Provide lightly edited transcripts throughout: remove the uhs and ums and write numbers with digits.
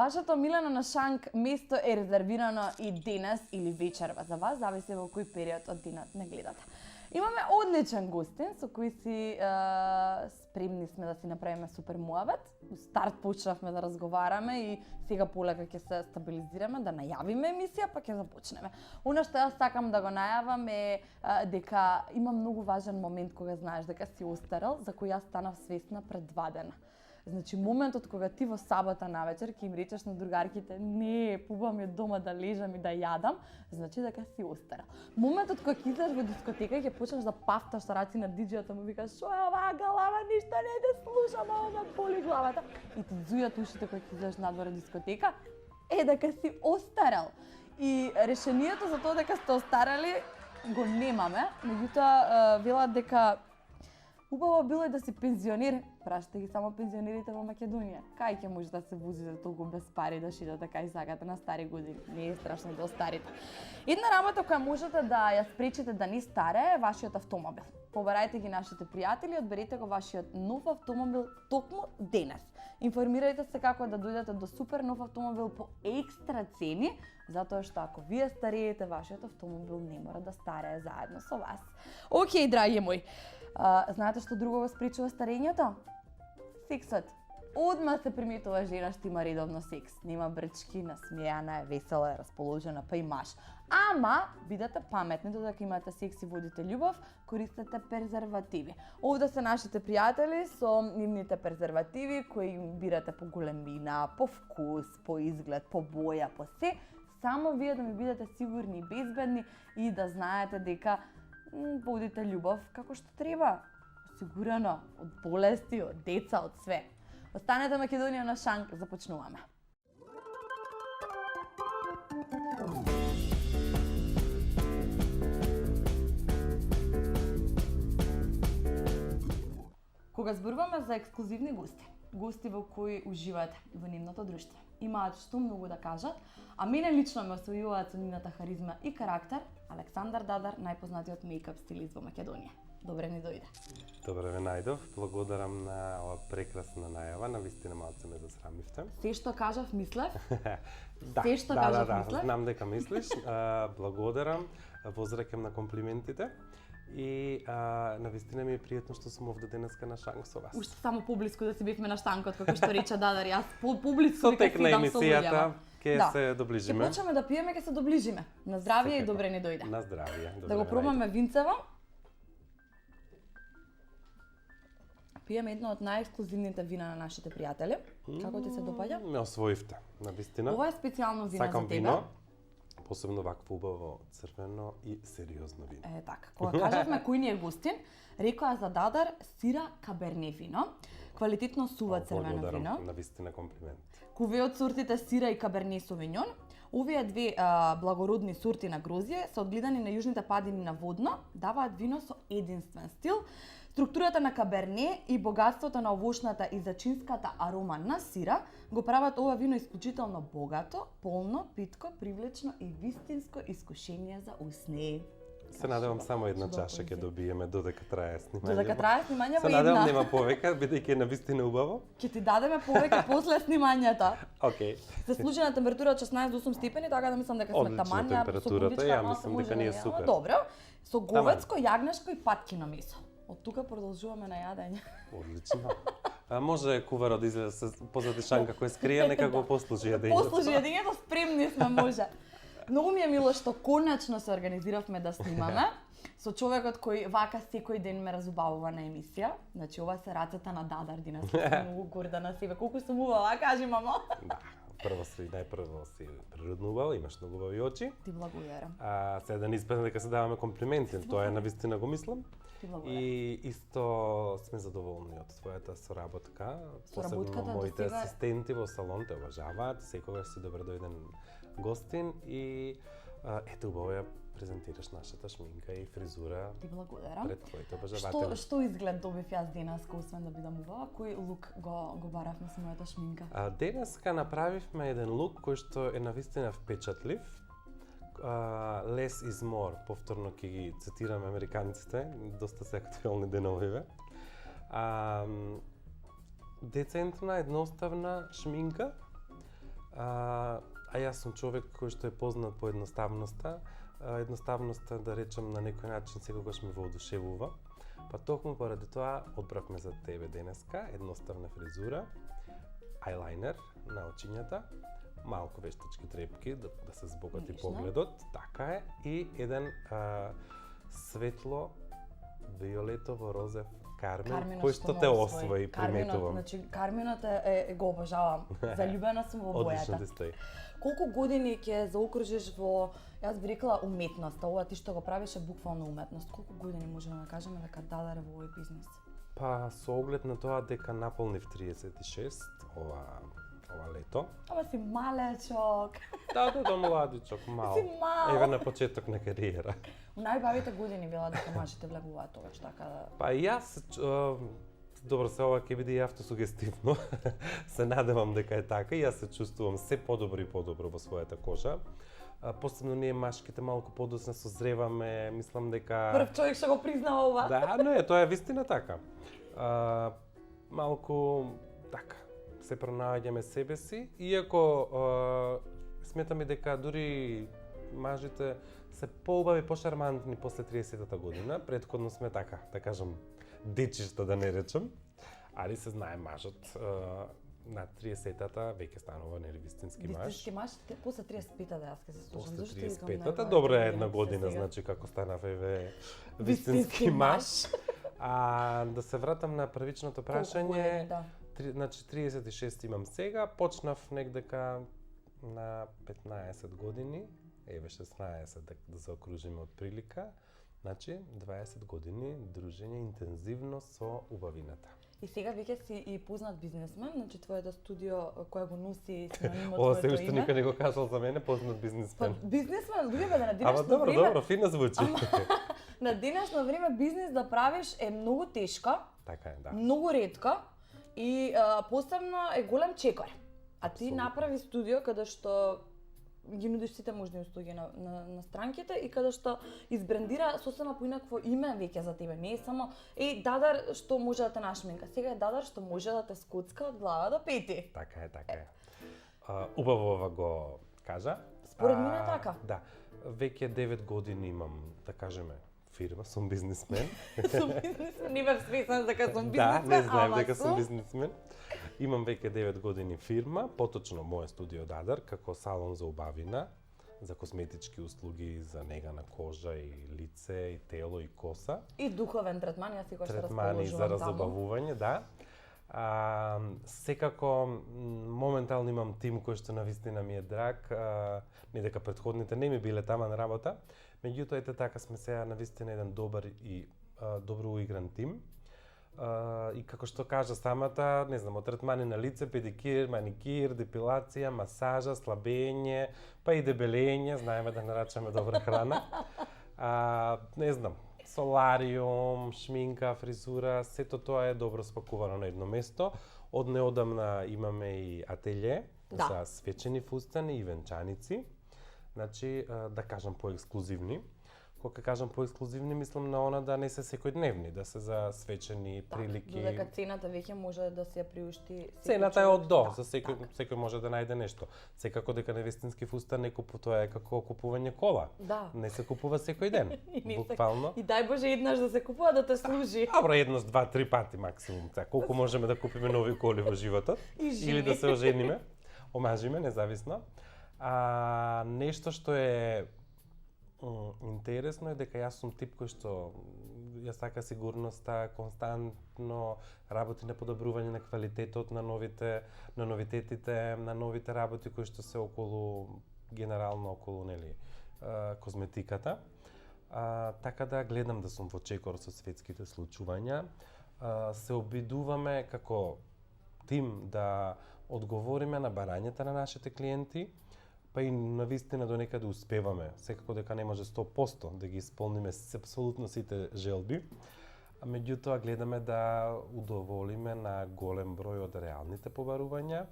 Вашето омилено на Шанк место е резервирано и денес или вечерва за вас, зависи во кој период од денот не гледате. Имаме одличен гостин со кој си спремни сме да си направиме супер муавет. У старт почнавме да разговараме и сега полека ќе се стабилизираме, да најавиме емисија, па ќе започнеме. Она што јас сакам да го најавам е дека има многу важен момент кога знаеш дека си остарел, за кој јас станав свесна пред 2 дена. Значи, моментот кога ти во сабота навечер ќе им речеш на другарките не, пуба ми е дома да лежам и да јадам, значи дека си остарел. Моментот кога ќе излезеш во дискотека и ќе почнеш да пафташ раци на диџејата, му викаш шо е оваа глава, ништо не да слушам, ова ме боли главата. И ти зујат ушите кога ќе излезеш надвор од дискотека, е дека си остарел. И решението за тоа дека сте остарели го немаме, меѓутоа велат дека убаво било и да си пензионер. Прашате ги само пензионерите во Македонија. Кај ќе може да се возите толку без пари да шидате кај сакате на стари години? Не е страшно да остарите. Една работа која можете да ја спречите да не старее е вашиот автомобил. Побарајте ги нашите пријатели, одберете го вашиот нов автомобил токму денес. Информирајте се како да дојдете до супер нов автомобил по екстра цени, затоа што ако вие стареете, вашиот автомобил не мора да старее заедно со вас. Океј, драги мои. Знаете што друго го спречува старењето? Сексот. Одма се приметува жена што има редовно секс. Нема брчки, насмејана е, весела е, расположена, па и маж. Ама, бидете паметни, додека имате секс и водите љубов, користете презервативи. Овде се нашите пријатели со нивните презервативи, кои им бирате по големина, по вкус, по изглед, по боја, по се. Само вие да ми бидете сигурни и безбедни и да знаете дека водите љубов како што треба. Осигурено од болести, од деца, од све. Останете Македонија на Шанк, започнуваме. Кога зборуваме за ексклузивни гости во кои уживате во нивното друштво, имаат што многу да кажат, а мене лично ме освојуваат со нивната харизма и карактер Александар Дадар, најпознатиот мејкап стилист во Македонија. Добре ни дојде. Добре ве најдов, благодарам на оваа прекрасна најава, навистина малце ме засрамивте. Се што кажав, мислев? Да, се што кажав, мислев? Знам дека мислиш. Благодарам, возрекем на комплиментите. И навистина ми е пријатно што сум овде денеска на Шанк со вас. Уште само поблиску да си бивме на Шанкот, како што рече Дадар, јас поблиску Со вика тек на седам со луѓето. емисијата ќе се Ќе доближиме. почнеме да пиеме, ќе се доближиме. На здравје и добре ни дојде. На здравје. Да го пробаме винцево. Пиеме едно од најексклузивните вина на нашите пријатели. Како ти се допаѓа? Ме освоивте, навистина. Ова е специјално вино Сакам за тебе. вино, посебно вакво убаво црвено и сериозно вино. Е така. Кога кажавме кој ни е гостин, рекоа за Дадар сира каберне вино, квалитетно сува црвено вино. Навистина комплимент. Куве од сортите сира и каберне совиньон. Овие две благородни сорти на грозје се одгледани на јужните падини на Водно, даваат вино со единствен стил. Структурата на каберне и богатството на овошната и зачинската арома на сира го прават ова вино исклучително богато, полно, питко, привлечно и вистинско искушение за усне. Се надевам само една чаша ќе добиеме додека трае снимањето. Додека трае снимањето Се една. надевам нема повеќе, бидејќи е навистина убаво. Ќе ти дадеме повеќе после снимањето. Океј. Се случи на температура од 16 до 8 степени, така да мислам дека сме Одлична таман. температурата, ја мислам дека ни е супер. Добро. Со говецко, јагнешко и паткино месо. Од тука продолжуваме на јадење. Одлично. Може куварот да излезе позади Шанка кој скрија, нека го послужи јадењето. Послужи јадењето, спремни сме, може. Многу ми е мило што конечно се организиравме да снимаме со човекот кој вака секој ден ме разубавува на емисија. Значи ова се рацете на Дадар, Дина, сум многу горда на себе. Колку сум убава, кажи мамо. Да, најпрво си природно убава, имаш многу убави очи. Ти благодарам. Сега да не испадне дека се даваме комплименти, тоа е навистина го мислам. Ти благодарам. И исто сме задоволни од твојата соработка, посебно моите асистенти во салон те уважаваат, секогаш си добре дојден гостин и ете убаво ја презентираш нашата шминка и фризура. Ти благодарам. Пред твоите обожаватели. Што изглед добив јас денеска, освен да бидам убава? Кој лук го баравме со мојата шминка? Денеска направивме еден лук кој што е навистина впечатлив. Less is more, повторно ќе ги цитираме американците, доста се актуелни деновиве. Децентна, едноставна шминка, А јас сум човек кој што е познат по едноставноста. Едноставноста, да речем, на некој начин секогаш ме воодушевува. Па токму поради тоа одбравме за тебе денеска едноставна фризура, ајлајнер на очињата, малку вештачки трепки да се збогати погледот, така е, и еден светло виолетово розев кармин, кој што те освои, приметувам. Значи, карминот го обожавам. Заљубена сум во бојата. Одлично ти стои. Колку години ќе заокружиш во, јас би рекла, уметноста, ова ти што го правиш е буквално уметност. Колку години можеме да кажеме дека дадаре во овој бизнис? Па со оглед на тоа дека наполнив 36 ова лето. Ама си малечок. Да, младичок, мал. Си мал. Еве на почеток на кариера. Најбавите години била дека мажите влегуваат тогаш така да... Па јас добро, се ова ќе биде и автосугестивно. Се надевам дека е така и јас се чувствувам се подобро и подобро во својата кожа. Посебно ние машките малку подоцна созреваме, мислам дека... Прв човек што го признава ова. Да, не, тоа е вистина така. Малку така се пронаоѓаме себе си, иако сметаме дека дури мажите се поубави, пошармантни после 30-та година. Претходно сме така, да кажам, дечишта да не речем, али се знае мажот на 30-та веќе станува нели вистински маж. Вистински маж после 35-та, да, јас ќе се слушам. После 35-та, добро е една година, значи како станав еве вистински маж. Да се вратам на првичното прашање. Значи 36 имам сега, почнав негдека на 15 години, еве 16 да заокружиме од прилика. Значи 20 години дружење интензивно со убавината. И сега веќе си и познат бизнесмен, значи твоето студио кое го носи синонимот Ова твоето име. се уште никој не го кажал за мене, познат бизнесмен. Па бизнесмен, дури бе да на денешно добро, време. добро, фино звучи. На денешно време бизнес да правиш е многу тешко. Така е, да. Многу ретко и посебно е голем чекор. А ти Абсолютно. направи студио каде што ги нудиш сите можни услуги на странките и каде што избрендира сосема поинакво име веќе за тебе. Не е само Дадар што може да те нашминка. Сега е Дадар што може да те скоцка од глава до пети. Така е, така е. Убаво ова го кажа. Според мене така. Да. Веќе 9 години имам, да кажеме, фирма, сум бизнисмен. Сум бизнисмен, не бев свесен дека сум Да, бизнисмен, не знаем ама дека сум бизнисмен. Имам веќе 9 години фирма, поточно моје студио Дадар, како салон за убавина, за косметички услуги, за нега на кожа и лице, и тело, и коса. И духовен третман, јас секогаш се Третмани за разубавување, да. Секако, моментално имам тим кој што навистина ми е драг, не дека претходните не ми биле тама на работа, меѓутоа ете така сме сега навистина еден добар и добро уигран тим. И како што кажа самата, не знам, од третмани на лице, педикир, маникир, депилација, масажа, слабење, па и дебелење, знаеме да нарачаме добра храна. Не знам, солариум, шминка, фризура, сето тоа е добро спакувано на едно место. Од неодамна имаме и ателје за свечени фустани и венчаници. Значи, да кажам поексклузивни. Кога кажам поексклузивни, мислам на она да не се секојдневни, да се за свечени прилики. Додека цената веќе може да се ја приушти. Цената е од до, за секој може да најде нешто. Секако дека невестински фустан не купува, тоа е како купување кола. Да. Не се купува секој ден. Буквално. И дај Боже еднаш да се купува да те служи. Добро, еднаш, 2-3 пати максимум. Колку можеме да купиме нови коли во животот или да се ожениме, омажиме, независно. Нешто што е интересно е дека јас сум тип кој што ја сака сигурноста, константно работи на подобрување на квалитетот на новитетите, на новите работи кои што се генерално околу нели козметиката. Така да гледам да сум во чекор со светските случувања. Се обидуваме како тим да одговориме на барањата на нашите клиенти, па и навистина до некаде успеваме. Секако дека не може 100% да ги исполниме апсолутно сите желби, меѓутоа гледаме да удоволиме на голем број од реалните побарувања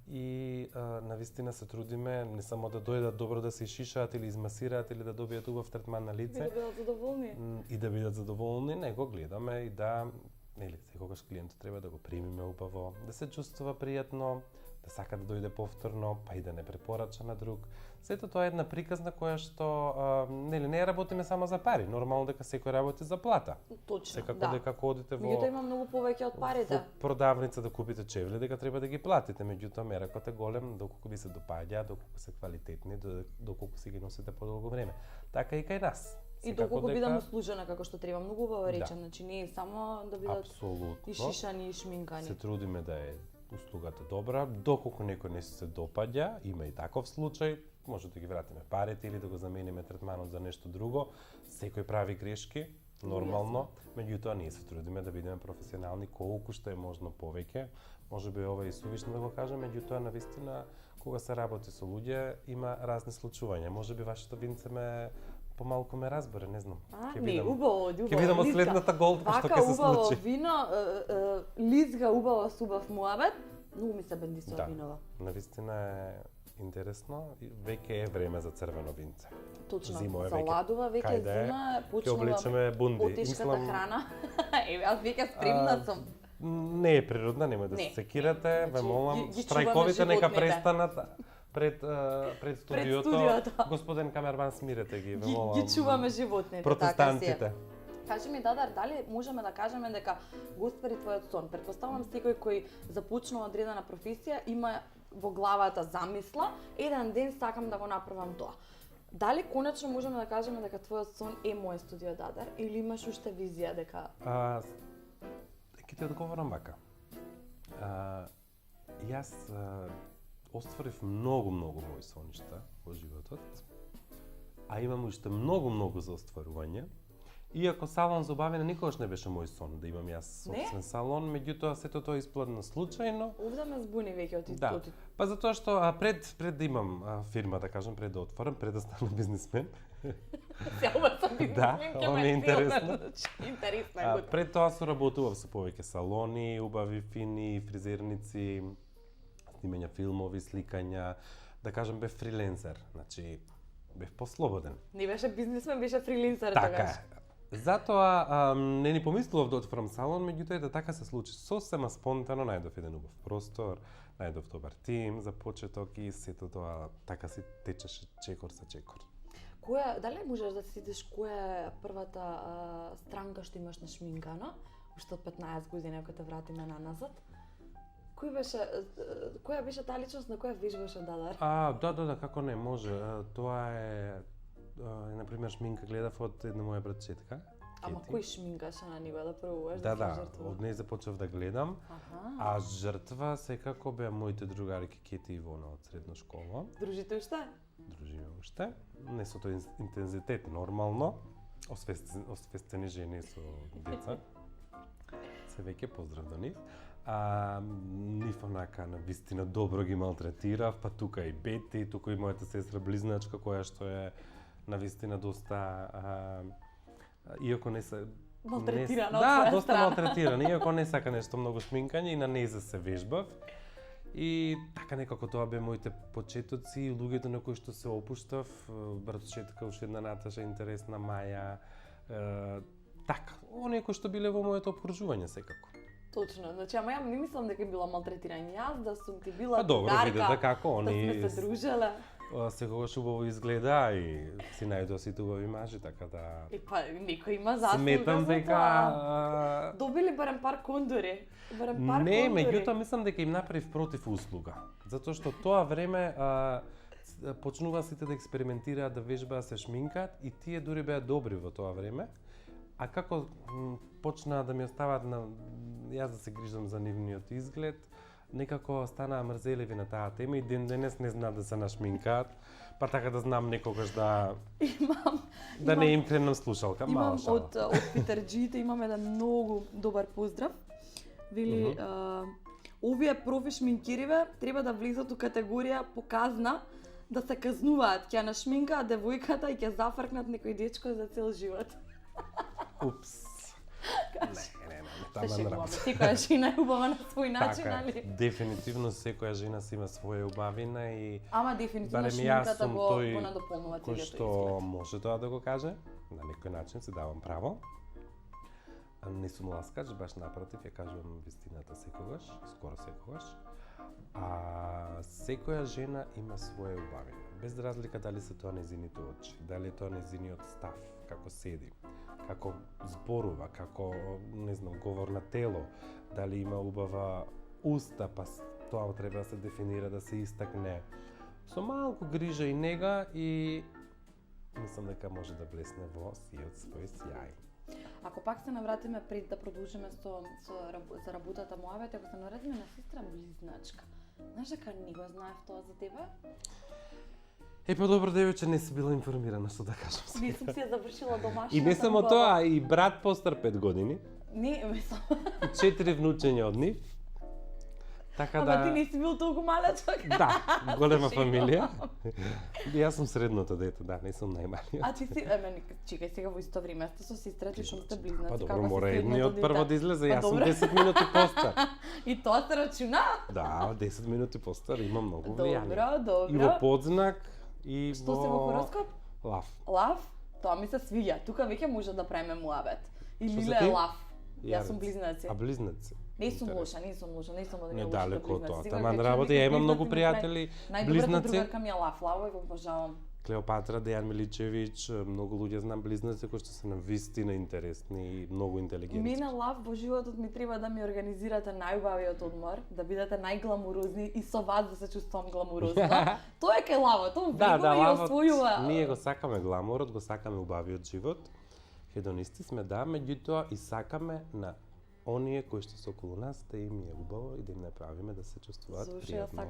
и навистина се трудиме не само да дојдат добро да се ишишаат или измасираат или да добијат убав третман на лице. И да бидат задоволни. И да бидат задоволни, него гледаме и да, нели, секогаш клиентот треба да го примиме убаво, да се чувствува пријатно, да сака да дојде повторно, па и да не препорача на друг. Сето тоа е една приказна која што нели не работиме само за пари, нормално дека секој работи за плата. Точно, Секако да. дека одите во Меѓутоа има многу повеќе од парите. во продавница да купите чевли, дека треба да ги платите, меѓутоа меракот е голем доколку ви се допаѓа, доколку се квалитетни, доколку си ги носите подолго време. Така и кај нас. И доколку бидам услужена како што треба, многу убава речен, значи не е само да бидат Апсолутно. и шишани и шминкани. Се трудиме да е услугата добра, доколку некој не се допаѓа, има и таков случај, може да ги вратиме парите или да го замениме третманот за нешто друго. Секој прави грешки, нормално, меѓутоа ние се трудиме да бидеме професионални колку што е можно повеќе. Можеби ова е сувишно да го кажам, меѓутоа навистина кога се работи со луѓе има разни случувања. Можеби вашето винце ме помалку ме разбере, не знам. Не, убаво. Ќе видиме следната голдка што ќе се случи. Вака убаво вино, лизга убаво с убав муабет, многу ми се бендисува винова. Навистина е интересно, веќе е време за црвено винце. Точно, Зимо е за веќе. ладува веќе зима, Ќе облечеме бунди. потешката храна. Еве, аз веќе спремна сум. Не е природна, нема да се секирате, ве молам, ги штрајковите нека животните. престанат пред студиото. студиото. Господин камерман, смирете ги, ве молам. Ги чуваме животните, протестантите. така си е. Кажи ми, Дадар, дали можеме да кажеме дека Госпари твојот сон? Претпоставувам секој кој започнува одредена професија има во главата замисла, еден ден сакам да го направам тоа. Дали конечно можеме да кажеме дека твојот сон е мој студио Дадар или имаш уште визија дека Ќе ти одговорам вака. Јас остварив многу мои соништа во животот, а имам уште многу за остварување. Иако салон за убавина никогаш не беше мој сон да имам јас собствен салон, меѓутоа сето тоа испладна случајно. Овде ме збуни веќе од Да. Па затоа што пред да имам фирма, да кажам, пред да отворам, пред да станам бизнисмен. Ова сум бизнисмен, Да, ова ми е интересно. Интересно е. Пред тоа соработував со повеќе салони, убави, фини, фризерници, снимање филмови, сликања, да кажам бев фриленсер, значи бев послободен. Не беше бизнисмен, беше фриленсер Така тогаш. е. Затоа не ни помислував да отворам салон, меѓутоа да така се случи. Сосема спонтано најдов еден убав простор, најдов добар тим за почеток и сето тоа така си течеше чекор за чекор. Дали можеш да се сетиш која е првата странка што имаш на шминкано? Уште од 15 години, ако те вратиме наназад. Која беше таа личност на која вежбаше Дадар? Да, како не, може. Тоа е, на пример, шминка гледав од една моја братчетка. Ама кој шминкаше на него да пробуваш Да, жртва? од неј започнав да гледам. А жртва секако беа моите другарки Кети и Ивона од средна школа. Дружите уште? Дружиме уште. Не со тој интензитет, нормално. Освестени жени со деца. Се веќе поздрав до нив. Нив онака на вистина добро ги малтретирав, па тука и Бети, тука и мојата сестра близначка која што е на вистина доста иако не се Малтретирана од да, твоја доста страна. малтретирана, иако не сака нешто многу шминкање и на неј се вежбав. И така некако тоа бе моите почетоци и луѓето на кои што се опуштав, братчетка уште една Наташа, интересна Маја, така, оние кои што биле во моето опкружување секако. Точно, значи, ама ја не мислам дека е била малтретирање. Јас да сум ти била Добро, другарка, видете како да они сме се дружеле. секогаш убаво изгледа и си најдоа сите убави мажи, така да Па, некој има заслуга сметам за дека тоа. Добили барем пар кондори. Барем пар не, кондори. меѓутоа мислам дека им направив против услуга. Затоа што тоа време почнува сите да експериментираат, да вежбаат, се шминкаат и тие дури беа добри во тоа време. А како почнаа да ми оставаат на јас да се грижам за нивниот изглед, некако станаа мрзеливи на таа тема и ден денес не знаат да се нашминкаат, па така да знам некогаш да не им кренам слушалка, мала шала. Од Питерџиите имам еден многу добар поздрав. Вели, овие профи шминкириве треба да влезат у категорија показна да се казнуваат, ќе нашминкаат девојката и ќе зафркнат некој дечко за цел живот. Упс. Не, тама Се шегуваме. работа. Секоја жена е убава на свој начин, Така, али? дефинитивно секоја жена си има своја убавина и Ама дефинитивно барем јас шминката сум го тој надополнува кој целиот што изглед. може тоа да го каже, на некој начин си давам право. Не сум ласкач, баш напротив, ја кажувам вистината секогаш, скоро секогаш. А секоја жена има своја убавина. Без разлика дали се тоа нејзините очи, дали е тоа нејзиниот став, како седи, како зборува, како, не знам, говор на тело, дали има убава уста, па тоа треба да се дефинира, да се истакне. Со малку грижа и нега и мислам дека може да блесне во сиот свој сјај. Ако пак се навратиме пред да продолжиме за работата муабет, ако се навратиме на сестра близначка. Знаеш дека не го знаев тоа за тебе? Па добро девојче, не си била информирана, што да кажам сега. Не сум си ја завршила домашната. И не само тоа, и брат постар 5 години. Не, мислам. 4 внучења од нив. Така да... Ама ти не си бил толку малечок. Да, голема фамилија. Јас сум средното дете, да, не сум најмалиот. А ти си, чекај сега во исто време, сте со сестрата, што сте близнаци. Па добро, мора едниот прво да излезе, јас сум 10 минути постар. И тоа се рачуна? Да, 10 минути постар, има многу влијание. Добро. И во подзнак, и Што се во хороскоп? Лав. Лав? Тоа ми се свиѓа. Тука веќе може да правиме муабет. И Лиле е лав. Јас сум близнаци. А близнаци? Не сум лоша, не сум од не далеко од тоа. Таман работи, ја имам многу пријатели близнаци. Најдобрата другарка ми е лав, лаво и го обожавам. Клеопатра, Дејан Миличевиќ, многу луѓе знам близнаци кои што се навистина интересни и многу интелигентни. Мене лав во животот ми треба да ми организирате најубавиот одмор, да бидете најгламурозни и со вас да се чувствувам гламурозна. Тоа е кај лавот, тоа влегува и освојува. Ние го сакаме гламурот, го сакаме убавиот живот. Хедонисти сме, да, меѓутоа и сакаме на оние кои што се околу нас, да им е убаво и да им направиме да се чувствуваат пријатно.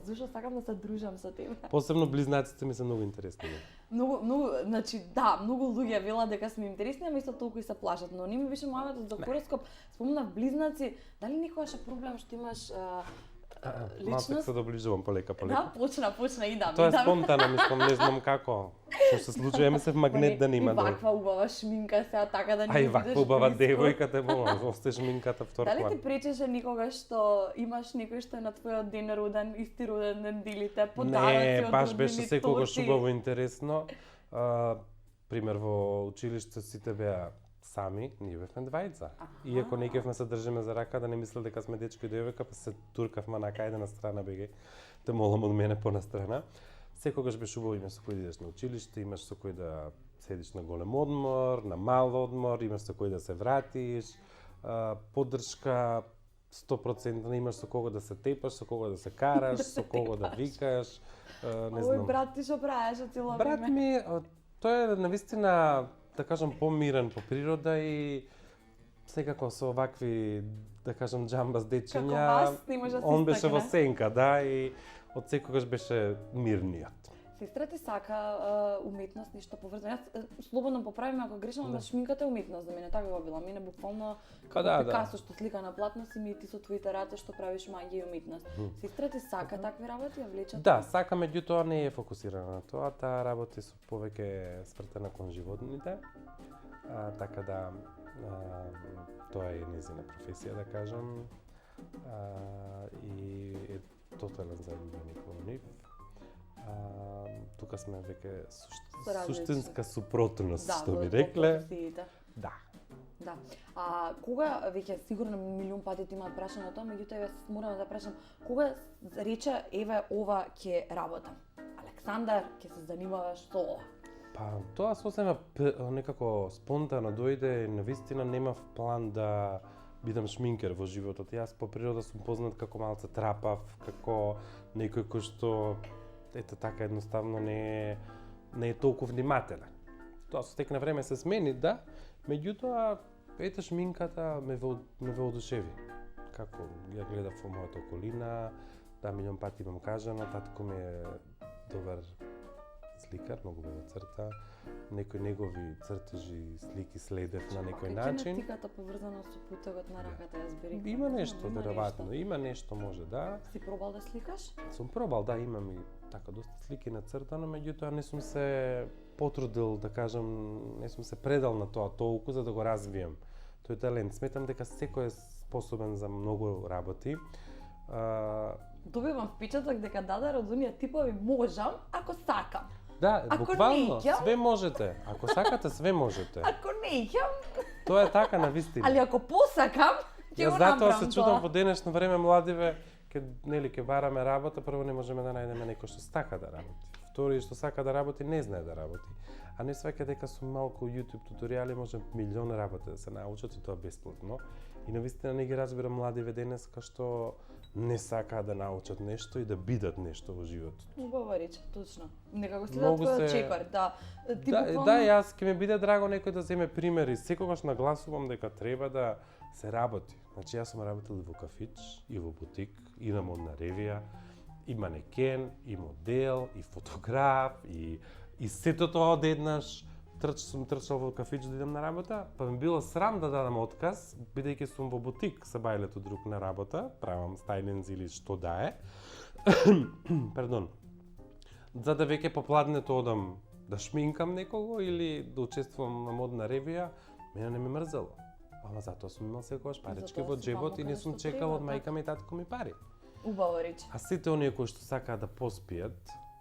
Зашто сакам да се дружам со тебе. Посебно близнаците ми се многу интересни. Многу, значи да, многу луѓе велат дека сме интересни, ама исто толку и се плашат, но не ми беше муабетот за хороскоп. Спомнав близнаци, дали никогаш е проблем што имаш личност? Малку се доближувам полека. Да, почна, идам. Тоа е спонтано, мислам, не знам како. Што се случи, еме се в магнет да нема. И ваква убава шминка сега така да не видиш. Ај, ваква убава девојка те молам, осте шминката втор план. Дали ти пречеше никогаш што имаш некој што е на твојот ден роден, исти роден ден делите, подароци од роднини, баш беше секогаш убаво интересно. Пример во училиште сите беа сами, ние бевме двајца. Иако не кевме се држиме за рака, да не мислел дека сме дечко и девојка, па се туркавме на кај на страна беге. Те молам од мене понастрана. Секогаш беше убаво, имаш со кој да идеш на училиште, имаш со кој да седиш на голем одмор, на мал одмор, имаш со кој да се вратиш, поддршка 100%, имаш со кого да се тепаш, со кого да се караш, со кого да викаш, не знам. Овој брат ти што правеше цело време? Брат ми, тој е навистина, да кажам, помирен по природа и секако со овакви, да кажам, џамбас дечиња, он беше во сенка, да, и од секогаш беше мирниот. Сестра ти сака уметност, нешто поврзано. Јас слободно поправим ако грешам, но шминката е уметност за мене, така го била. Мене буквално Пикасо што слика на платно си ми ти со твоите раце што правиш магија и уметност. Сестра ти сака такви работи, ја влече? Да, сака, меѓутоа не е фокусирана на тоа, таа работи со повеќе свртена кон животните. Така да тоа е нејзина професија, да кажам. И е тотален заљубеник во нив. Тука сме веќе суштинска супротивност, што би рекле. Да. Да. Кога, веќе сигурно милион пати ти имаат прашано тоа, меѓутоа јас морам да прашам, кога рече еве ова ќе работам? Александар ќе се занимаваш со ова? Па, тоа сосема некако спонтано дојде, навистина немав план да бидам шминкер во животот. Јас по природа сум познат како малце трапав, како некој кој што ето така едноставно не е толку внимателен. Тоа со тек на време се смени, да, меѓутоа ете шминката ме воодушеви. Како ја гледав во мојата околина, да, милион пати имам кажано, татко ми е добар сликар, многу ме црта, некои негови цртежи, слики следев на некој начин. Генетиката поврзана со путевот на раката, јас би рекла. Има нешто, веројатно, има нешто може, да. Си пробал да сликаш? Сум пробал, да, имам и така доста слики нацртано, меѓутоа не сум се потрудил, да кажам, не сум се предал на тоа толку за да го развием. Тој талент. Сметам дека секој е способен за многу работи. Добивам впечаток дека дадар од оние типови можам ако сакам. Да, Ако буквално, неќам? све можете. Ако сакате, све можете. Ако неќам, Тоа е така на вистина. али ако посакам, ќе Јас го затоа направам се чудам тоа. во денешно време младиве, ќе бараме работа, прво не можеме да најдеме некој што сака да работи. Втори што сака да работи, не знае да работи. А не сваќа дека со малку YouTube туторијали може милион работи да се научат и тоа бесплатно. И навистина не ги разбирам младиве денеска што не сакаат да научат нешто и да бидат нешто во животот. Убава рече, точно. Некако си Многу твојот се- чекор, да. Ти Да, буквално... да, јас ќе ми биде драго некој да земе примери. Секогаш нагласувам дека треба да се работи. Значи јас сум работел и во кафич, и во бутик, и на модна ревија, и манекен, и модел, и фотограф, и сето тоа одеднаш. Сум трчал во кафич да идам на работа, па ми било срам да дадам отказ, бидејќи сум во бутик со бајлето друг на работа, правам стајлензи или што да е. Пардон. За да веќе попладнето одам да шминкам некого или да учествувам на модна ревија, мене не ме мрзело. Ама затоа сум имал секогаш парички Затоа во си џебот таму и не каде сум што чекал од треба, мајка ми и татко ми пари. Убаво рече. А сите оние кои што сакаат да поспијат,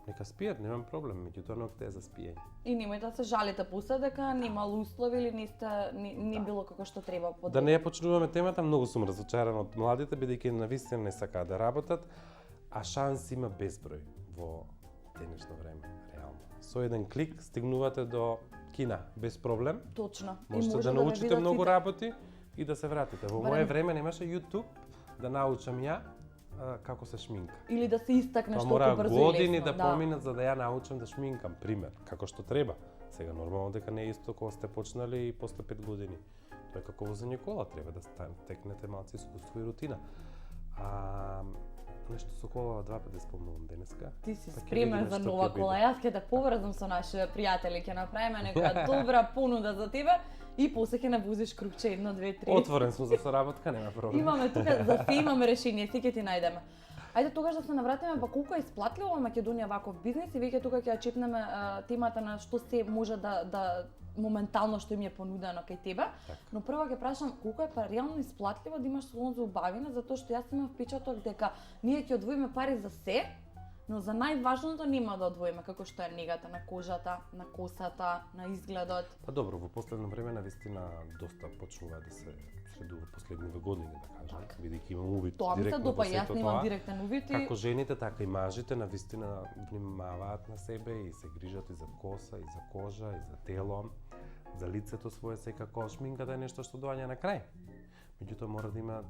нека спијат, немам проблем, меѓутоа не те за спиење. И немојте да се жалите после дека немало услови или не било како што треба под. Да не ја почнуваме темата, многу сум разочаран од младите, бидејќи навистина не сакаат да работат, а шанс има безброј во денешно време, реално. Со еден клик стигнувате до Кина без проблем. Точно. И Можете може да ве научите видат многу сите. работи и да се вратите. Во Барем- мое време немаше YouTube да научам ја како се шминка. Или да се истакнеш Тоа толку мора брзо и години лесно. да поминат за да ја научам да шминкам, пример, како што треба. Сега нормално дека не е исто кога сте почнали и после 5 години. Тоа е како возење кола, треба да текнете малку искуство и рутина. Нешто со колава два пати спомнувам денеска. Ти си Па ќе спремен видиме за што нова ќе кола. биде. Јас ќе те поврзам со нашите пријатели, ќе направиме некоја добра понуда за тебе и после ќе навозиш крупче 1, 2, 3. Отворен сум за соработка, нема проблем. Имаме тука, за се имаме решение, се ќе ти најдеме. Ајде тогаш да се навратиме па колку е исплатливо Македонија ваков бизнес и веќе тука ќе ја чепнеме темата на што се може да моментално што им е понудено кај тебе. Но прво ќе прашам колку е па реално исплатливо да имаш салон за убавина, затоа што јас имам впечаток дека ние ќе одвоиме пари за се, но за најважното нема да одвоиме, како што е негата на кожата, на косата, на изгледот. Па добро, во последно време навистина доста почнува да се средува последниве години, да кажам, бидејќи имам увид Тоа ми се директно во допаѓа, јас сето немам тоа. директен увид и Како жените, така и мажите навистина внимаваат на себе и се грижат и за коса, и за кожа, и за тело, за лицето свое секако. Шминката е нешто што доаѓа на крај. Меѓутоа мора да има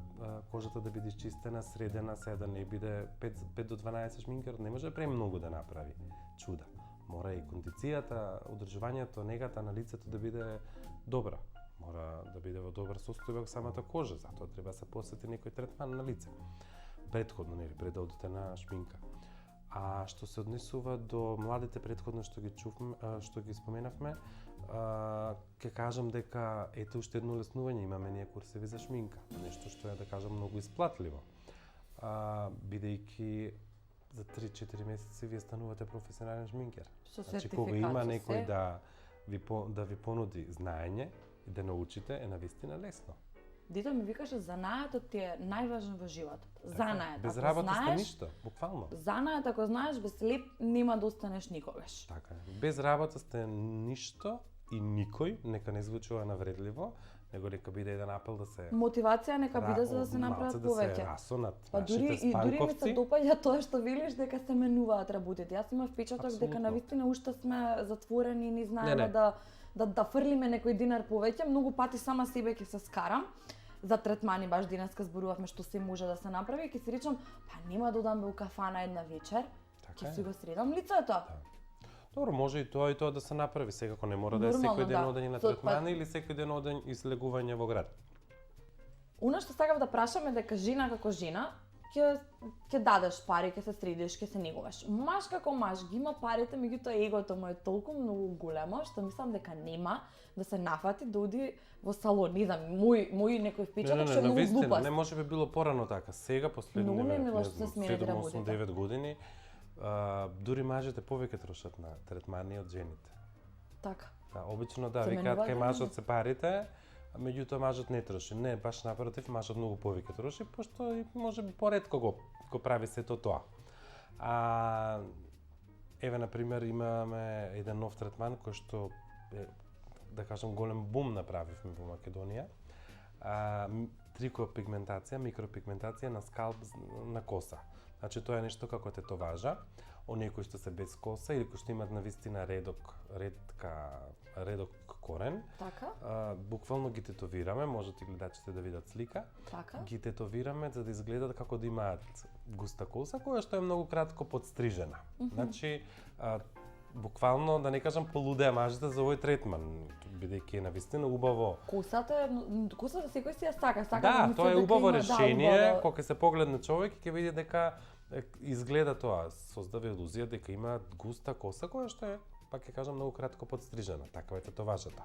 кожата да биде чистена, средена, се да не биде 5 до 12 шминкерот не може премногу да направи чуда. Мора и кондицијата, одржувањето, негата на лицето да биде добра. Мора да биде во добар состојбак самата кожа, затоа треба да се посети некој третман на лице. Претходно, нели, пред да одите на шминка. А што се однесува до младите претходно што ги чувме, што ги споменавме, ќе кажам дека ете уште едно леснување, имаме ние курсеви за шминка, нешто што е да кажам многу исплатливо. Бидејќи за 3-4 месеци вие станувате професионален шминкер. со Значи кога има сертификат, со некој се. да ви понуди знаење и да научите е навистина лесно. Дето ми викаше занаетот ти е најважен во животот. Занает. Без Ако работа сте знаеш, ништо, буквално. Занает ако знаеш без леп нема да останеш никогаш. Така е. Без работа сте ништо и никој, нека не звучува навредливо, него нека биде еден апел да се Мотивација нека биде за да се направат малце да повеќе. се расонат Па дури нашите и дури ми се спанковци. допаѓа тоа што велиш дека се менуваат работите. Јас имам впечаток дека Апсолутно. навистина уште сме затворени и не знаеме Не. да фрлиме некој динар повеќе. Многу пати сама себе ќе се скарам. За третмани баш денеска зборувавме што се може да се направи и ќе си речам, па нема да одам у кафана една вечер, Така ќе е. си го средам лицето. Добро, може и тоа да се направи, секако не мора да е Нормално, секој ден да. одење на Со- третмани или секој ден одење излегување во град. Она што сакав да прашам е дека жена како жена ќе дадеш пари, ќе се средиш, ќе се негуваш. Маж како маж ги има парите, меѓутоа егото му е толку многу големо што мислам дека нема да се нафати да оди во салон. Не знам, мој некој впечаток што е многу навистина, глупост. не може би било порано така. Сега последниве, Многу немило не што се знам, сменет 7, 8, работите. 9 години, дури мажите повеќе трошат на третмани од жените. Така. Да, обично да, Се викаат менуваат кај на мажот се парите, а меѓутоа мажот не троши. Не, баш напротив, мажот многу повеќе троши, пошто и може би поретко го прави сето тоа. еве на пример имаме еден нов третман кој што да кажам голем бум направивме во Македонија. Трикопигментација, микропигментација на скалп на коса. Значи тоа е нешто како тетоважа. Оние кои што се без коса или кои што имаат навистина редок корен. Така? Буквално ги тетовираме, можете и гледачите да видат слика. Така? Ги тетовираме за да изгледат како да имаат густа коса, која што е многу кратко подстрижена. Значи, буквално, да не кажам, полудеа мажите за овој третман, бидејќи е навистина убаво. Косата секој си ја сака, Да, тоа е убаво решение, убаво. кога се погледне човек ќе види дека изгледа тоа, создава илузија дека има густа коса која што е, пак ќе кажам, многу кратко подстрижена. Таква е тетоважата.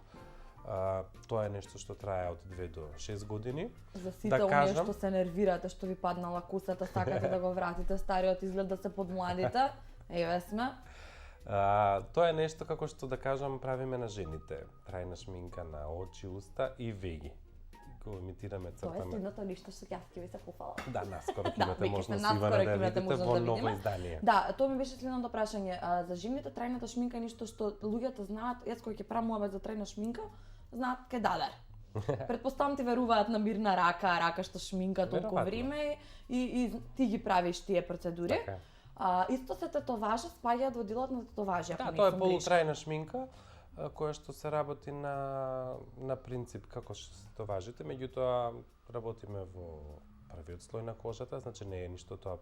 Тоа е нешто што трае од 2 до 6 години. За сите оние што се нервирате, што ви паднала косата, сакате да го вратите стариот изглед да се подмладите, еве сме. Тоа е нешто како што да кажам правиме на жените. Трајна шминка на очи, уста и веги. Го имитираме, цртаме. Тоа е средното ништо што јас ќе ви се пофала. Да, наскоро ќе имате можност Ивана да видите во ново издание. Да, тоа ми беше следното прашање. За жените трајната шминка е ништо што луѓето знаат, јас кога ќе правам муабет за трајна шминка, знаат ке дадар. Претпоставам ти веруваат на мирна рака што шминка толку време и ти ги правиш тие процедури. Така. Исто се тетоважа спаѓаат во делот на тетоважи. Да, тоа е полутрајна шминка која што се работи на принцип како што се тетоважите, меѓутоа работиме во првиот слој на кожата, значи не е ништо тоа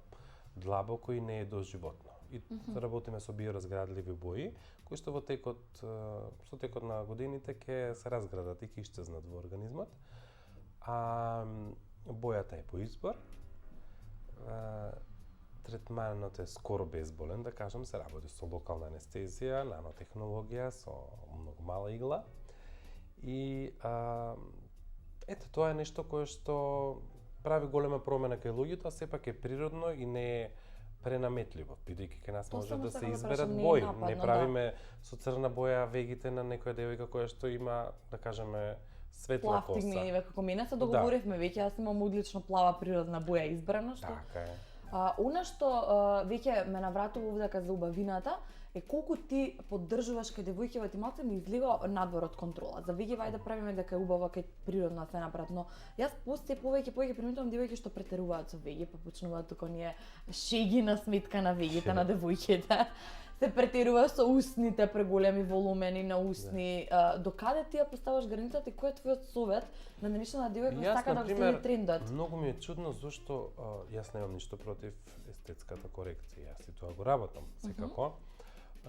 длабоко и не е доживотно. И работиме со биоразградливи бои, кои што со текот на годините ќе се разградат и ќе исчезнат во организмот. Бојата е по избор. Третманот е скоро безболен, да кажам, се работи со локална анестезија, нанотехнологија, со многу мала игла. И ето тоа е нешто кое што прави голема промена кај луѓето, а сепак е природно и не е пренаметливо, бидејќи кај нас може да се изберат бои. Не правиме со црна боја вегите на некоја девојка која што има, да кажеме, светла коса. Плавтигни, како мене се договоривме веќе, јас имам одлично плава природна боја избрана, што Така е. Она што веќе ме навратува овде за убавината е колку ти поддржуваш кај девојките, ти малку ми излива надвор од контрола. За веќе вајде да правиме дека е убаво кај природно се направат, но јас после повеќе приметувам девојки што претеруваат со веќе, па почнуваат тука оние шеги на сметка на веѓите на девојките. Се претерува со устните, преголеми волумени на устни. Докаде ти ја поставаш границата и кој е твојот совет на денешната девојка сака да следи трендот? Многу ми е чудно зашто јас немам ништо против естетската корекција. Јас и тоа го работам, секако.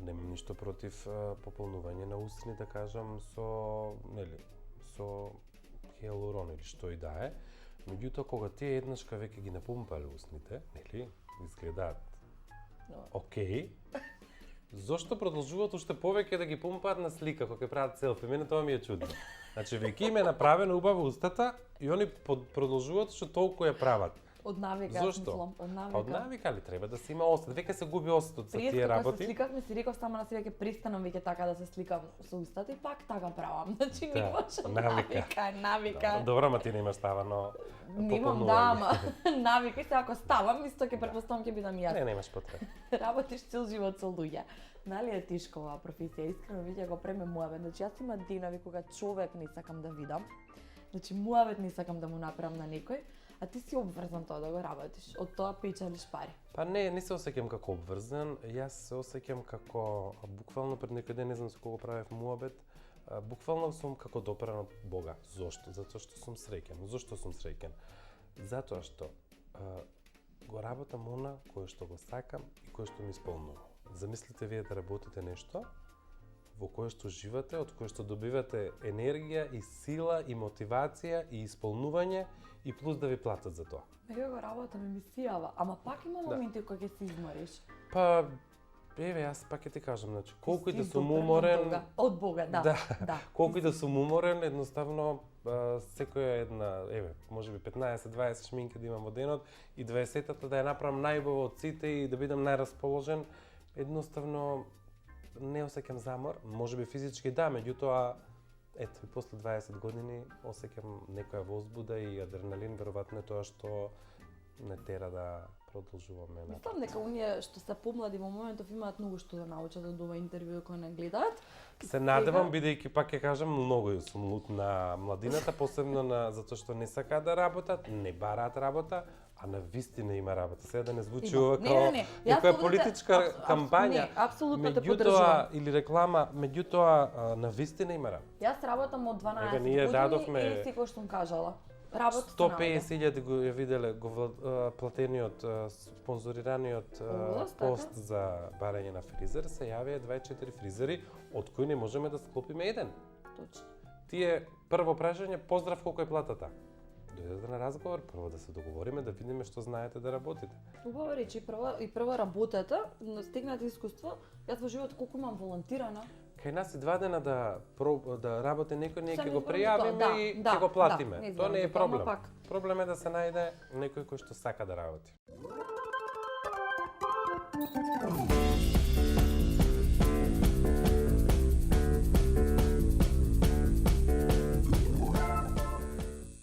Немам ништо против пополнување на устни, да кажам, со хиалурон или што и да е. Меѓутоа, кога тие еднашка веќе ги напумпале устните, изгледаат окей, зошто продолжуваат уште повеќе да ги пумпаат на слика кога ќе прават селфи? Мене тоа ми е чудно. Значи веќе им е направено убаво устата и они продолжуваат што толку ја прават. Од навика, Зошто? Од навика. Од навика ли треба да се има осет? Веќе се губи осетот со тие работи. Кога се сликавме, си реков само на себе ќе престанам веќе така да се сликам со устата и пак така правам. Значи не може навика. Добро, ама ти немаш ставано Немам, да, ама навика и се ако ставам, исто ќе претпоставам ќе бидам јас. Не, немаш потреба. Работиш цел живот со луѓе. Нали е тешка оваа професија? Искрено веќе го преме муабет. Значи јас има денови кога човек не сакам да видам. Значи муабет не сакам да му направам на некој. А ти си обврзан тоа да го работиш, од тоа печелиш пари. Па не се осеќам како обврзан, јас се осеќам како буквално пред некој ден, не знам со кого правев муабет, буквално сум како допран од Бога. Зошто? Затоа што сум среќен. Зошто сум среќен? Затоа што го работам она кое што го сакам и кое што ми исполнува. Замислите вие да работите нешто во кое што живате, од кое што добивате енергија и сила и мотивација и исполнување и плюс да ви платат за тоа. Еве го работам и ми сијава, ама пак има моменти кога ќе се измориш. Па еве јас пак ќе ти кажам, значи колку и да сум уморен од Бога, да. Колку и да сум уморен, едноставно секоја една, еве, можеби 15-20 шминки да имам во денот и 20-тата да ја направам најубаво од сите и да бидам најрасположен, едноставно не осеќам замор, можеби физички да, меѓутоа ето, и после 20 години осеќам некоја возбуда и адреналин, веројатно е тоа што не тера да продолжуваме на. Мислам дека оние што се помлади во моментов имаат многу што да научат од ова интервју кој не гледаат. Се надевам, бидејќи пак ќе кажам, многу сум лут на младината, посебно затоа што не сакаат да работат, не бараат работа, а на вистина има работа. Сега да не звучи ова како некоја политичка кампања. Не, апсолутно те Меѓутоа, поддржувам. или реклама, меѓутоа на вистина има работа. Јас работам од 12 ние години дадовме и секој што сум кажала. Работа 150.000 го ја виделе го платениот спонзорираниот пост за барање на фризер, се јавија 24 фризери од кои не можеме да склопиме еден. Точно. Тие прво прашање, поздрав, колку е платата? Дојдете на разговор, прво да се договориме, да видиме што знаете да работите. Убаво речи, прво работете, но стегнате искуство. Јас во живот колку имам волонтирано. Кај нас и 2 дена да работи некој, ние ќе го неизбрано пријавиме тоа, и да, ќе го платиме. да, Тоа не е неизбрано, проблем. пак. Проблем е да се најде некој кој што сака да работи.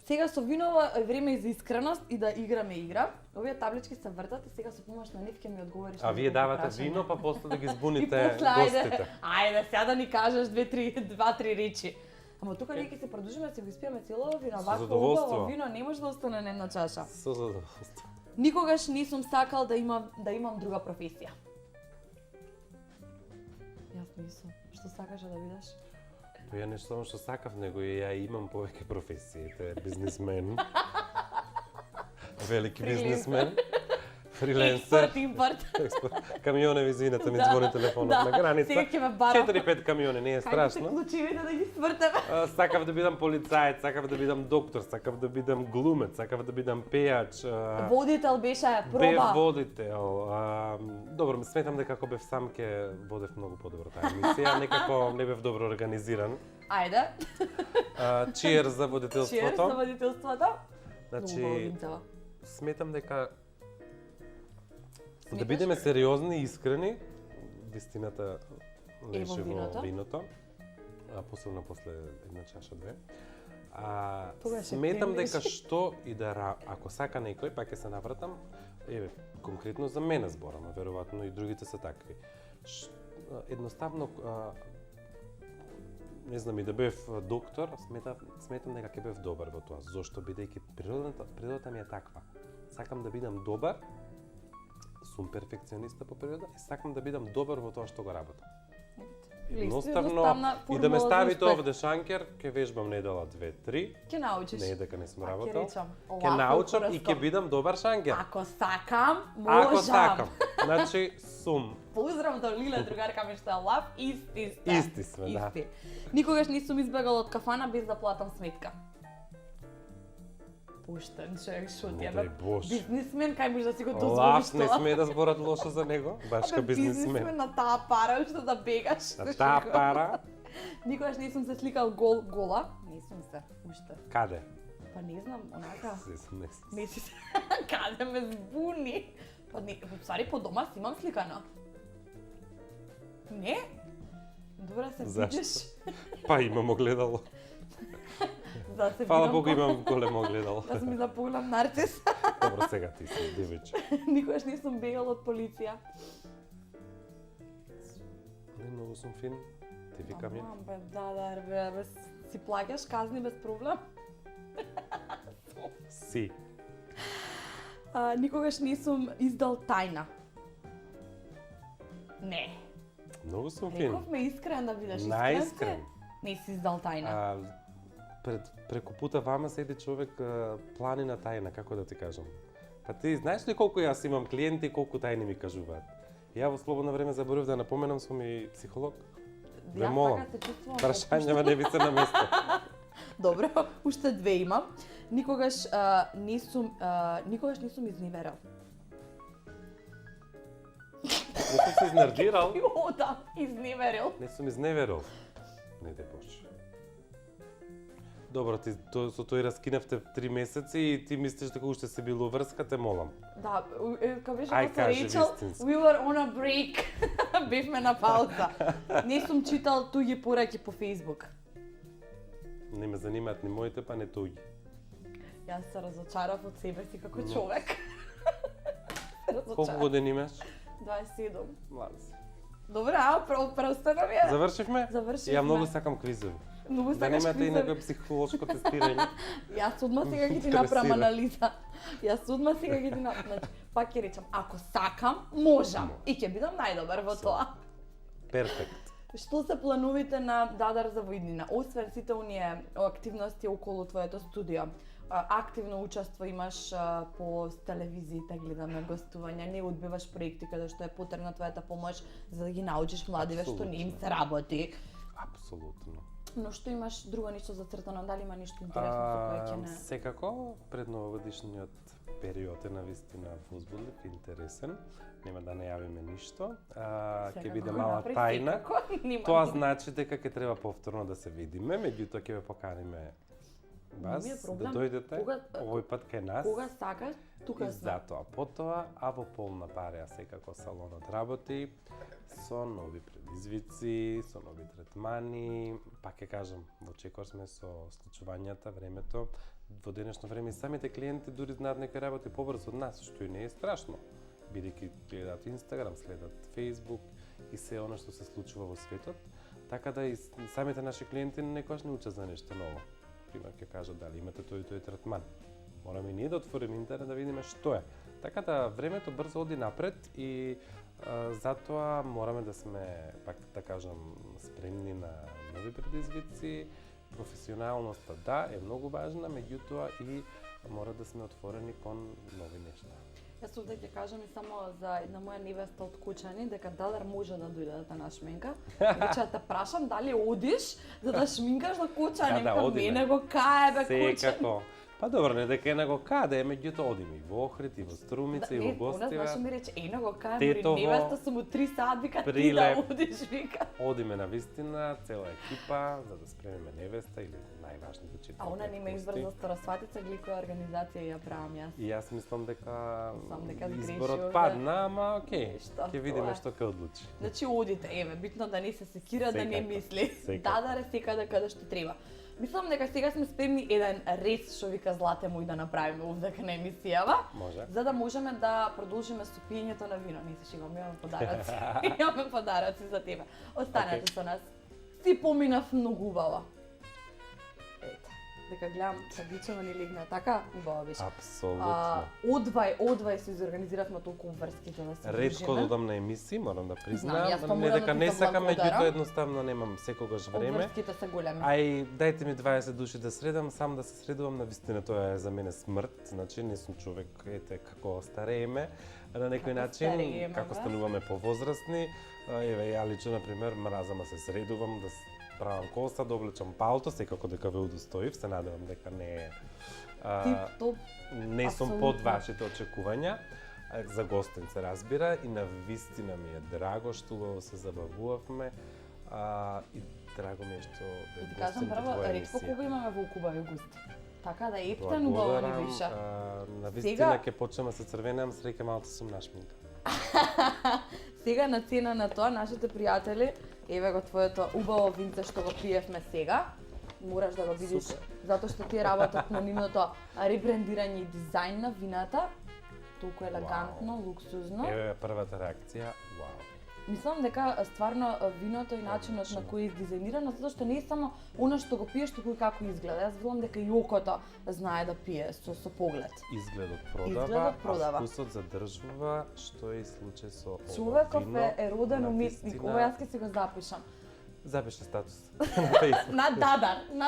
Сега со виново е време и за искреност и да играме игра. Овие таблички се вртат и сега со помош на нив ќе ми одговориш. А вие давате вино, па после да ги збуните И после, гостите. ајде, сега да ни кажеш 2-3 речи. Ама тука ние ќе се продолжиме да се го испиеме цело вино. Вако убаво вино не може да остане на една чаша. Со задоволство. Никогаш не сум сакал да имам друга професија. Јас не сум. Што сакаш да бидеш? Па ја не само што сакав, него и ја имам повеќе професии. Тоа е бизнисмен. Велики бизнисмен. Фриленсер. Импорт. Камиони, извинете, ми звони телефонот на граница. Сега ќе ме барам. 4-5 камиони, не е страшно. Хајде клучевите да ги свртеме. Сакав да бидам полицаец, сакав да бидам доктор, сакав да бидам глумец, сакав да бидам пејач. Водител беше проба. Бев водител. Добро, сметам дека ако бев сам ќе водев многу подобро таа емисија, некако не бев добро организиран. Ајде. Cheers за водителството. Cheers за водителството. Значи, сметам дека Сметаш? да бидеме сериозни и искрени, вистината лежи во виното. виното, посебно после една чаша-две. Тогаш е Сметам премнеш. дека што и да ако сака некој, пак ќе се навратам, конкретно за мене зборам, а веројатно и другите се такви. Едноставно, не знам, и да бев доктор, сметам дека ќе бев добар во тоа. Зошто? Бидејќи природата ми е таква. Сакам да бидам добар, сум перфекциониста по природа и сакам да бидам добар во тоа што го работам. Едноставно, и да ме ставите овде шанкер, ќе вежбам недела 2-3. Ќе научиш. Не е дека не сум работел. Ќе Ќе научам и ќе бидам добар шанкер. Ако сакам, можам. Ако сакам. Значи, сум. Поздрав до Лиле, другарка ми што е лав, исти сте. Исти сме, да. Никогаш не сум избегал од кафана без да платам сметка. Пуштен човек, шо ти Не е дај Боже. бизнисмен, кај можеш да си го дозволиш Лав не тоа? сме да зборат лошо за него, башка бизнисмен. на таа пара, што да бегаш. На таа пара, Никогаш не сум се сликал гола. Не сум се, уште. каде? Па не знам, онака. Не. Не си се. Каде ме збуни? Па не, во ствари по дома си имам сликано. Не? Добре се Зашто? видиш. Па имам огледало. Да се Фала видам Богу по- имам големо огледало. Да сум да погледам нарцис. Добро, сега ти си девиче. Никогаш не сум бегал од полиција. Не, многу сум фин. Ти викам ја. Ама, бе, бе, си плаќаш казни без проблем. Си. Никогаш не сум издал тајна. Не. Многу сум фин. Рековме искрен да бидеш искрен. Наискрен. Не си издал тајна. Преку пута вама седи човек планина тајна, како да ти кажам. Па ти знаеш ли колку јас имам клиенти и колку тајни ми кажуваат? Ја во слободно време заборав да напоменам, сум и психолог. Ве молам. Така се чувствувам. Прашањава не ви се на место. Добро, уште две имам. Никогаш не сум изневерил. Не сум се изнервирал. О, да, изневерил. Не сум изневерил. Не де Боже. Добро, ти со тој раскинавте 3 месеци и ти мислиш дека уште се било врска, те молам. Да, кога беше Ај, со кажи Рейчел, вистински. we were on a break. Бевме на пауза. Не сум читал туѓи пораки по Facebook. Не ме занимаат ни моите, па не туѓи. Јас се разочарав од себе си како Но. човек. Колку години имаш? 27. Млада си. Добре, преустанови ја. Завршивме? Завршивме. Ја многу сакам квизови. Многу Да сакаш немате и квизови. некој психолошко тестирање. Јас одма сега ќе ти направам анализа. Јас одма сега ќе ти направам. Значи, пак ќе речам, ако сакам, можам и ќе бидам најдобар во тоа. Перфект. Што се плановите на Дадар за воиднина? Освен сите оние активности околу твоето студио, активно учество имаш по телевизиите, гледаме гостувања, не одбиваш проекти каде што е потребна твојата помош за да ги научиш младиве што не им се работи. Апсолутно. Но што имаш друго нешто зацртано? Дали има нешто интересно со кое ќе не? Секако, пред новогодишниот период е навистина возбудлив, интересен. Нема да најавиме ништо. Ќе биде мала тајна. Тоа значи дека ќе треба повторно да се видиме, меѓутоа ќе ве поканиме вас да дојдете овој пат кај нас. Кога сакаш, тука сме. Затоа, потоа, а во полна пареа секако салонот работи со нови предизвици, со нови третмани. Пак ќе кажам, во чекор сме со случувањата, времето. Во денешно време и самите клиенти дури знаат некои работи побрзо од нас, што и не е страшно. Бидејќи гледаат Инстаграм, следат Фејсбук и се она што се случува во светот. Така да и самите наши клиенти некогаш не учат за нешто ново. Пример ќе кажат дали имате тој и тој третман. Мораме и ние да отвориме интернет да видиме што е. Така да времето брзо оди напред и затоа мораме да сме, пак да кажам, спремни на нови предизвици. Професионалноста, да, е многу важна, меѓутоа и мора да сме отворени кон нови нешта. Јас овде ќе кажам и само за една моја невеста од Кучани, дека Дадар може да дојде да те нашминка. Веќе да те прашам дали одиш за да шминкаш на Кучани. Да, одиме. Мене го кае бе Кучани. Секако. Па добро, не дека е на го каде, меѓутоа одиме и во Охрид, и во Струмица, и во Гостива. Она значи ми рече, на го кае, Тетово, невеста сум од 3 сат, вика ти Прилеп. да одиш, вика. Одиме на вистина, цела екипа, за да спремиме невеста или најважните 4. А она нема избор за Старосватица, гли која организација ја правам јас. И јас мислам дека сгрешив изборот овде. падна, ама окей, Ништо, ќе видиме тоа е. што ќе одлучи. Значи одите, еве, битно да не се секира, да не Секако, мисли. секако. Дадар е секаде каде што треба. Мислам дека сега сме спремни еден рез што вика Злате мој да направиме овде на емисијава, Може. за да можеме да продолжиме со пиењето на вино. Не се шегам, имаме подароци. Имаме подароци за тебе. Останете со нас. Си поминав многу убаво. Ете, дека гледам Сабичева ни легна така, убаво беше. Апсолутно. Одвај се изорганизиравме толку врски за да се Ретко дружиме. додам на емисии, морам да Знам, јас признаам, тоа не морам дека да не ти сакам, заблагодарам. меѓутоа едноставно немам секогаш време. Обврските се големи. Ај, дајте ми 20 души да средам, сам да се средувам, навистина тоа е за мене смрт, значи не сум човек, ете, како старееме, на некој Како начин, старееме, како бе? стануваме повозрасни, еве, ја лично, например, мразам да се средувам, да правам коса, да облечам палто, секако дека ве удостоив, се надевам дека не е... Тип топ. не сум Апсолутно. под вашите очекувања, за гостин се разбира, и на вистина ми е драго што убаво се забавувавме, и драго ми е што Да бе ти кажам гостин во прво, твоја ретко емисија. кога имаме волку убави гости. Така да ептен убаво Благодарам, ни виша. на вистина ќе почнем да се црвенеам, среќа малку сум нашминка. Сега на цена на тоа, нашите пријатели, еве го твоето убаво винце што го пиевме сега. Мораш да го видиш, Супер. затоа што тие работат на нивното ребрендирање и дизајн на вината. Толку елегантно, луксузно. Еве првата реакција, вау. Мислам дека стварно виното и начинот на кој е дизајнирано, затоа што не е само она што го пиеш, туку и како изгледа. Јас велам дека и окото знае да пие со поглед. Изгледот Изгледот продава. а вкусот задржува, што е и случај со ова Човеков вино. е роден на уметник, вистина. ова јас ќе си го запишам. Запиши статус на Facebook. На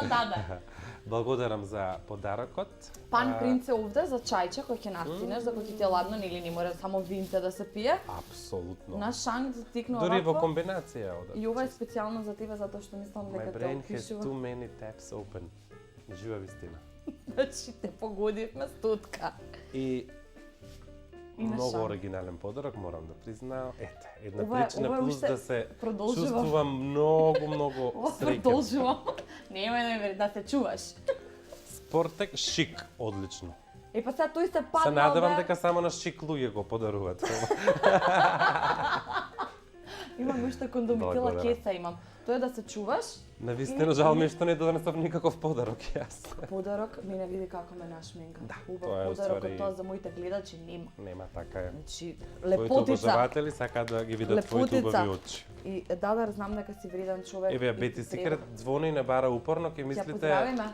Дадар. Благодарам за подарокот. Пан принц е овде за чајче кој ќе настинеш, за кој ќе ти е ладно, нели не мора само винце да се пие. Апсолутно. На шанк за тикна Дури во овакво. комбинација одат. И ова е специјално за тебе затоа што мислам My дека те brain has опишува. too many tabs open. Жива вистина. Значи те погодивме стотка. И И на многу шанк. оригинален подарок, морам да признаам. Ете, една Ова е- причина ова е плюс уште да се продолжува. чувствувам многу Ова среќен. продолжувам. Нема да се чуваш. Спортек шик, одлично. Е па сега тој се падна. Се надевам бе. дека само на шик луѓе го подаруваат. Имам уште кондомитила Благодарам. кеса имам. Тоа е да се чуваш. Навистина жал ми е што не донесов никаков подарок јас. Подарок, мене види како ме нашминка. Да, Убав тоа е подарок, уствари- тоа за моите гледачи нема. Нема, така е. Значи, Твоите лепотица. обожаватели сакаат да ги видат твоите Лепотица. убави очи. И Дадар, знам дека си вреден човек. Еве, и Бети ти Секрет треба. звони и не бара упорно, ќе Ќе мислите поздравиме.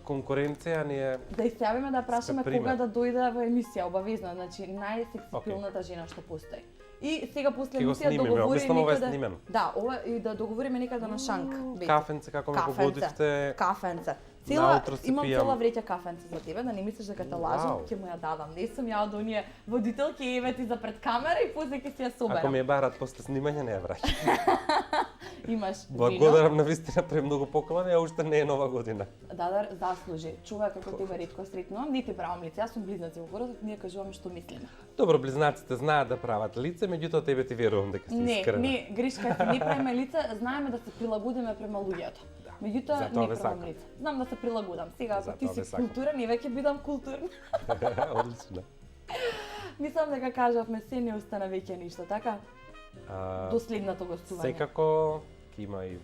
конкуренција ни е. Да изјавиме да прашаме Сте пример. кога да дојде во емисија, обавезно, значи најсексапилната жена што постои. И сега после Ќе го емисија снимиме, договори обично ова е некаде. снимено. Да, ова и да договориме некаде на Шанк. Бети. Кафенце како ме погодивте. Кафенце. Наутро се Имам пијам. цела вреќа кафенце за тебе, да не мислиш дека те лажам, Вау. ќе му ја дадам. Не сум ја од оние водителки еве ти за пред камера и после ќе си ја соберам. Ако ми ја барат после снимање, не ја враќам. Имаш вино. Благодарам на вистина премногу поклони, а уште не е нова година. Дадар заслужи. Човек како тебе ретко сретнувам, не ти правам лице. Јас сум близнаци во городот, ние кажуваме што мислиме. Добро, близнаците знаат да прават лице, меѓутоа тебе ти верувам дека си искрена. Не, гришка си, не правиме лице, знаеме да се прилагодиме према луѓето. Меѓутоа Затоа не ве правам сакам. лице. Знам да се прилагодам. Сега ако ти Затоа ве си сакам. културен, и веќе бидам културна. Одлично. Мислам дека кажавме се, не остана веќе ништо, така? А, До следното гостување. Секако ќе има и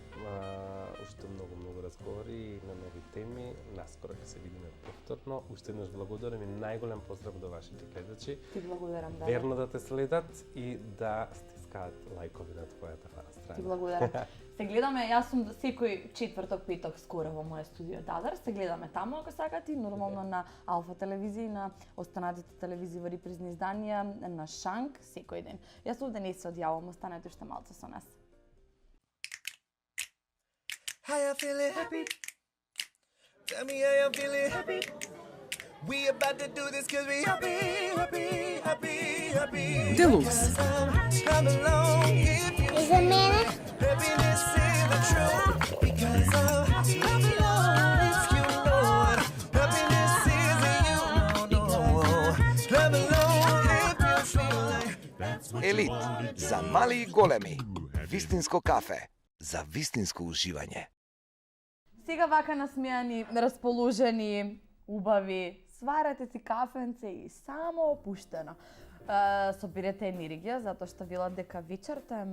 уште многу разговори и на нови теми. Наскоро ќе се видиме повторно. Уште еднаш благодарам и најголем поздрав до вашите гледачи. Ти благодарам, да. Верно да те следат и да стискаат лајкови на твојата страна. Ти благодарам. Се гледаме, јас сум секој четврток, петок скоро во моје студио Дадар. Се гледаме таму ако сакате, нормално на Алфа телевизија и на останатите телевизии во репризни изданија на Шанк секој ден. Јас овде не се одјавам, останете уште малце со нас. How you feeling happy? Tell me how you feeling happy. We about to do this cause we happy. Deluxe. Come along if you Is it man? happiness is the truth. Because come along if you know it. Happiness is a you. No. Come along if you feel like Елит за мали и големи. Вистинско кафе за вистинско уживање. Сега вака насмејани, расположени, убави, сварете си кафенце и само опуштено. Собирате енергија, затоа што велат дека вечерта е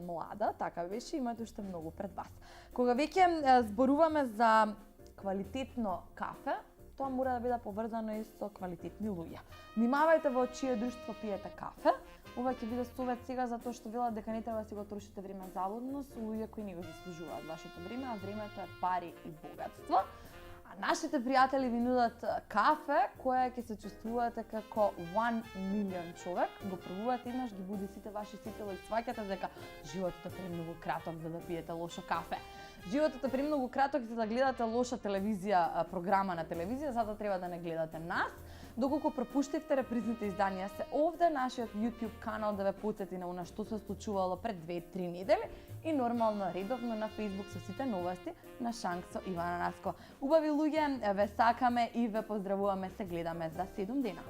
млада, така беше, имате уште многу пред вас. Кога веќе зборуваме за квалитетно кафе, тоа мора да биде поврзано и со квалитетни луѓе. Внимавајте во чие друштво пиете кафе. Ова ќе биде совет сега затоа што велат дека не треба да си го трошите време залудно со луѓе кои не го заслужуваат вашето време, а времето е пари и богатство. А нашите пријатели ви нудат кафе кое ќе се чувствувате како 1 милион човек. Го пробувате еднаш, ги буди сите ваши сетила и сваќате дека животот е премногу краток за да пиете лошо кафе. Животот е премногу краток за да гледате лоша телевизија, програма на телевизија, затоа треба да не гледате нас. Доколку пропуштивте репризните изданија се овде, нашиот YouTube канал да ве потсети на она што се случувало пред 2-3 недели и нормално редовно на Facebook со сите новости на Шанк со Ивана Наско. Убави луѓе, ве сакаме и ве поздравуваме, се гледаме за 7 дена.